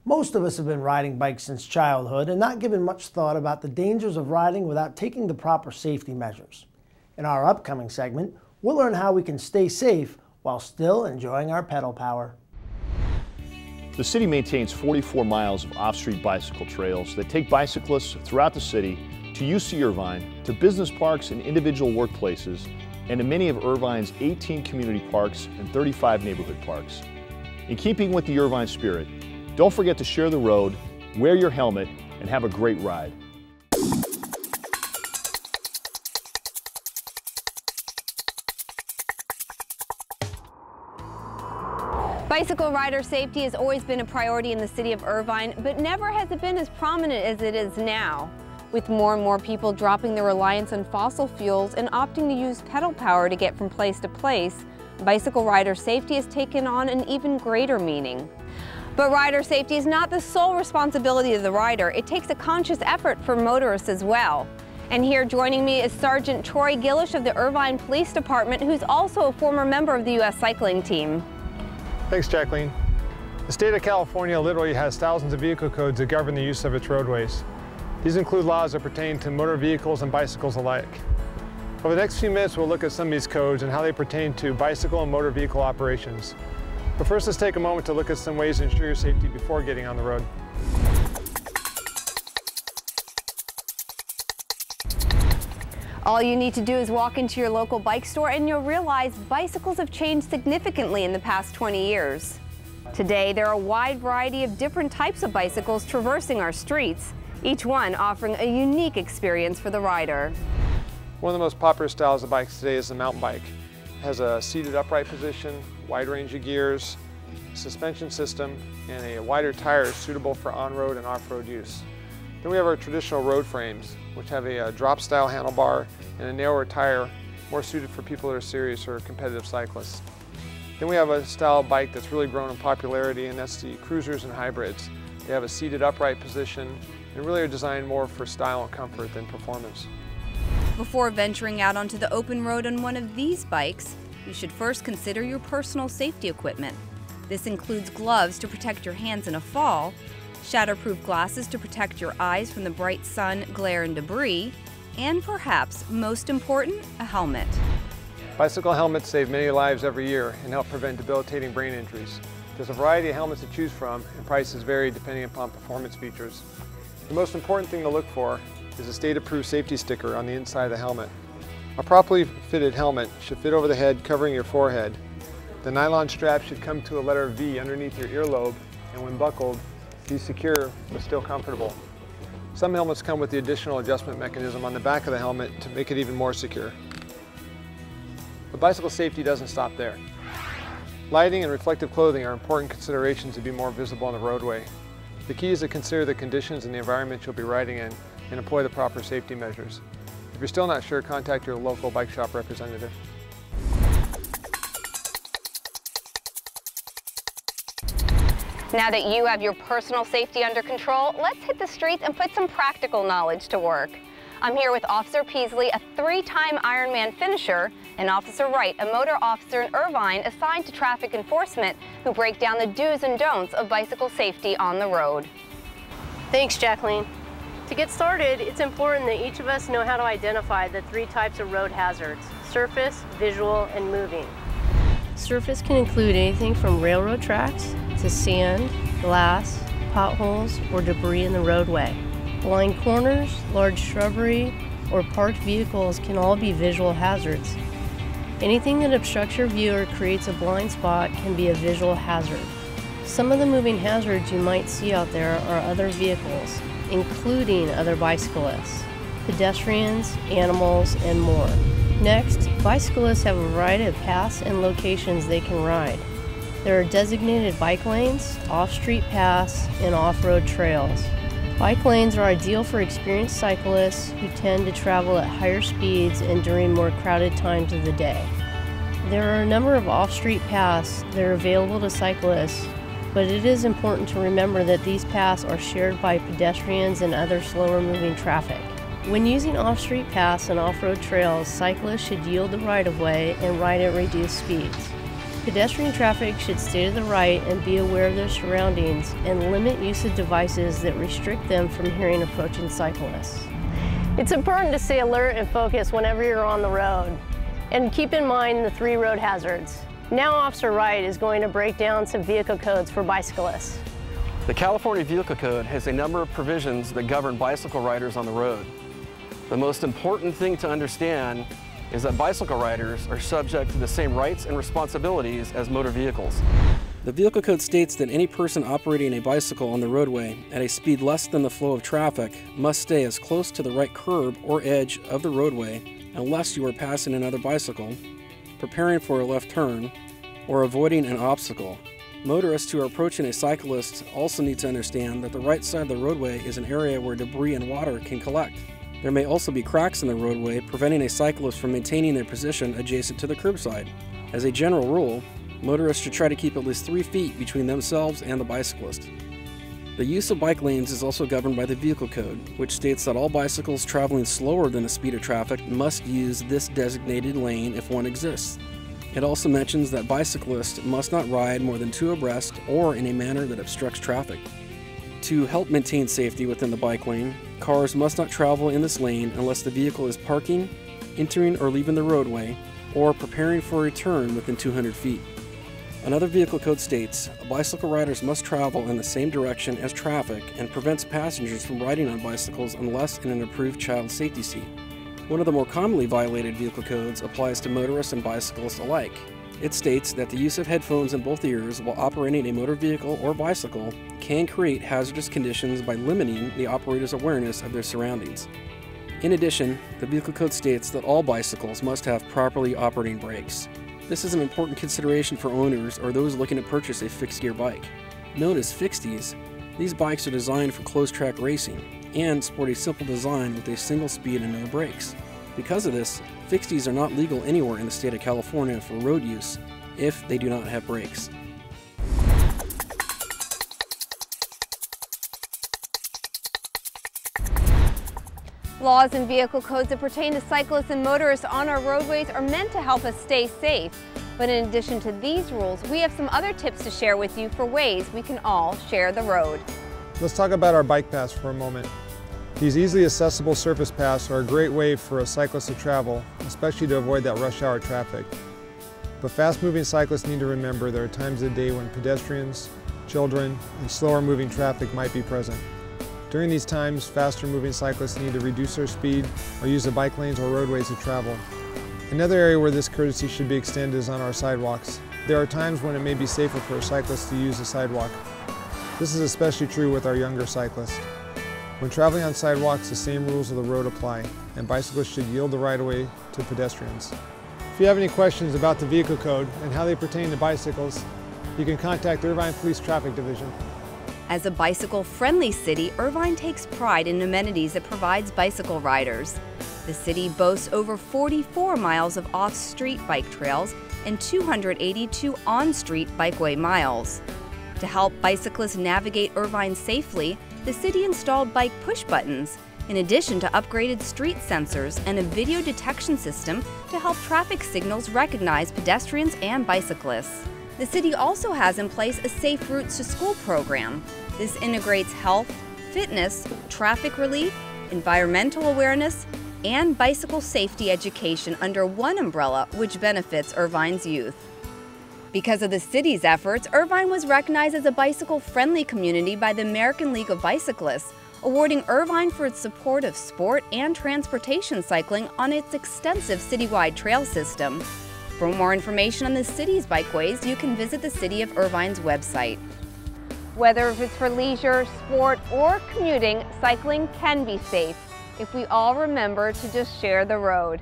Most of us have been riding bikes since childhood and not given much thought about the dangers of riding without taking the proper safety measures. In our upcoming segment, we'll learn how we can stay safe while still enjoying our pedal power. The city maintains 44 miles of off-street bicycle trails that take bicyclists throughout the city to UC Irvine, to business parks and individual workplaces, and to many of Irvine's 18 community parks and 35 neighborhood parks. In keeping with the Irvine spirit, don't forget to share the road, wear your helmet, and have a great ride. Bicycle rider safety has always been a priority in the city of Irvine, but never has it been as prominent as it is now. With more and more people dropping their reliance on fossil fuels and opting to use pedal power to get from place to place, bicycle rider safety has taken on an even greater meaning. But rider safety is not the sole responsibility of the rider. It takes a conscious effort for motorists as well. And here joining me is Sergeant Troy Gillish of the Irvine Police Department, who's also a former member of the U.S. cycling team. Thanks, Jacqueline. The state of California literally has thousands of vehicle codes that govern the use of its roadways. These include laws that pertain to motor vehicles and bicycles alike. Over the next few minutes, we'll look at some of these codes and how they pertain to bicycle and motor vehicle operations. But first, let's take a moment to look at some ways to ensure your safety before getting on the road. All you need to do is walk into your local bike store and you'll realize bicycles have changed significantly in the past 20 years. Today, there are a wide variety of different types of bicycles traversing our streets, each one offering a unique experience for the rider. One of the most popular styles of bikes today is the mountain bike. It has a seated upright position, wide range of gears, suspension system, and a wider tire suitable for on-road and off-road use. Then we have our traditional road frames, which have a drop-style handlebar and a narrower tire, more suited for people that are serious or competitive cyclists. Then we have a style of bike that's really grown in popularity, and that's the cruisers and hybrids. They have a seated upright position and really are designed more for style and comfort than performance. Before venturing out onto the open road on one of these bikes, you should first consider your personal safety equipment. This includes gloves to protect your hands in a fall, shatterproof glasses to protect your eyes from the bright sun, glare, and debris, and perhaps most important, a helmet. Bicycle helmets save many lives every year and help prevent debilitating brain injuries. There's a variety of helmets to choose from, and prices vary depending upon performance features. The most important thing to look for is a state-approved safety sticker on the inside of the helmet. A properly fitted helmet should fit over the head, covering your forehead. The nylon strap should come to a letter V underneath your earlobe, and when buckled, be secure but still comfortable. Some helmets come with the additional adjustment mechanism on the back of the helmet to make it even more secure. But bicycle safety doesn't stop there. Lighting and reflective clothing are important considerations to be more visible on the roadway. The key is to consider the conditions and the environment you'll be riding in and employ the proper safety measures. If you're still not sure, contact your local bike shop representative. Now that you have your personal safety under control, let's hit the streets and put some practical knowledge to work. I'm here with Officer Peasley, a 3-time Ironman finisher, and Officer Wright, a motor officer in Irvine assigned to traffic enforcement who break down the do's and don'ts of bicycle safety on the road. Thanks, Jacqueline. To get started, it's important that each of us know how to identify the 3 types of road hazards: surface, visual, and moving. Surface can include anything from railroad tracks to sand, glass, potholes, or debris in the roadway. Blind corners, large shrubbery, or parked vehicles can all be visual hazards. Anything that obstructs your view or creates a blind spot can be a visual hazard. Some of the moving hazards you might see out there are other vehicles, including other bicyclists, pedestrians, animals, and more. Next, bicyclists have a variety of paths and locations they can ride. There are designated bike lanes, off-street paths, and off-road trails. Bike lanes are ideal for experienced cyclists who tend to travel at higher speeds and during more crowded times of the day. There are a number of off-street paths that are available to cyclists, but it is important to remember that these paths are shared by pedestrians and other slower-moving traffic. When using off-street paths and off-road trails, cyclists should yield the right-of-way and ride at reduced speeds. Pedestrian traffic should stay to the right and be aware of their surroundings and limit use of devices that restrict them from hearing approaching cyclists. It's important to stay alert and focused whenever you're on the road. And keep in mind the 3 road hazards. Now Officer Wright is going to break down some vehicle codes for bicyclists. The California Vehicle Code has a number of provisions that govern bicycle riders on the road. The most important thing to understand is that bicycle riders are subject to the same rights and responsibilities as motor vehicles. The Vehicle Code states that any person operating a bicycle on the roadway at a speed less than the flow of traffic must stay as close to the right curb or edge of the roadway unless you are passing another bicycle, preparing for a left turn, or avoiding an obstacle. Motorists who are approaching a cyclist also need to understand that the right side of the roadway is an area where debris and water can collect. There may also be cracks in the roadway, preventing a cyclist from maintaining their position adjacent to the curbside. As a general rule, motorists should try to keep at least 3 feet between themselves and the bicyclist. The use of bike lanes is also governed by the Vehicle Code, which states that all bicycles traveling slower than the speed of traffic must use this designated lane if one exists. It also mentions that bicyclists must not ride more than 2 abreast or in a manner that obstructs traffic. To help maintain safety within the bike lane, cars must not travel in this lane unless the vehicle is parking, entering or leaving the roadway, or preparing for a turn within 200 feet. Another Vehicle Code states, bicycle riders must travel in the same direction as traffic and prevents passengers from riding on bicycles unless in an approved child safety seat. One of the more commonly violated vehicle codes applies to motorists and bicyclists alike. It states that the use of headphones in both ears while operating a motor vehicle or bicycle can create hazardous conditions by limiting the operator's awareness of their surroundings. In addition, the Vehicle Code states that all bicycles must have properly operating brakes. This is an important consideration for owners or those looking to purchase a fixed-gear bike. Known as fixies, these bikes are designed for closed-track racing and sport a simple design with a single speed and no brakes. Because of this, fixies are not legal anywhere in the state of California for road use if they do not have brakes. Laws and vehicle codes that pertain to cyclists and motorists on our roadways are meant to help us stay safe. But in addition to these rules, we have some other tips to share with you for ways we can all share the road. Let's talk about our bike paths for a moment. These easily accessible surface paths are a great way for a cyclist to travel, especially to avoid that rush hour traffic. But fast-moving cyclists need to remember there are times of the day when pedestrians, children, and slower-moving traffic might be present. During these times, faster-moving cyclists need to reduce their speed or use the bike lanes or roadways to travel. Another area where this courtesy should be extended is on our sidewalks. There are times when it may be safer for a cyclist to use the sidewalk. This is especially true with our younger cyclists. When traveling on sidewalks, the same rules of the road apply, and bicyclists should yield the right-of-way to pedestrians. If you have any questions about the Vehicle Code and how they pertain to bicycles, you can contact the Irvine Police Traffic Division. As a bicycle-friendly city, Irvine takes pride in amenities it provides bicycle riders. The city boasts over 44 miles of off-street bike trails and 282 on-street bikeway miles. To help bicyclists navigate Irvine safely, the city installed bike push buttons, in addition to upgraded street sensors and a video detection system to help traffic signals recognize pedestrians and bicyclists. The city also has in place a Safe Routes to School program. This integrates health, fitness, traffic relief, environmental awareness, and bicycle safety education under one umbrella, which benefits Irvine's youth. Because of the city's efforts, Irvine was recognized as a bicycle-friendly community by the American League of Bicyclists, awarding Irvine for its support of sport and transportation cycling on its extensive citywide trail system. For more information on the city's bikeways, you can visit the City of Irvine's website. Whether if it's for leisure, sport, or commuting, cycling can be safe if we all remember to just share the road.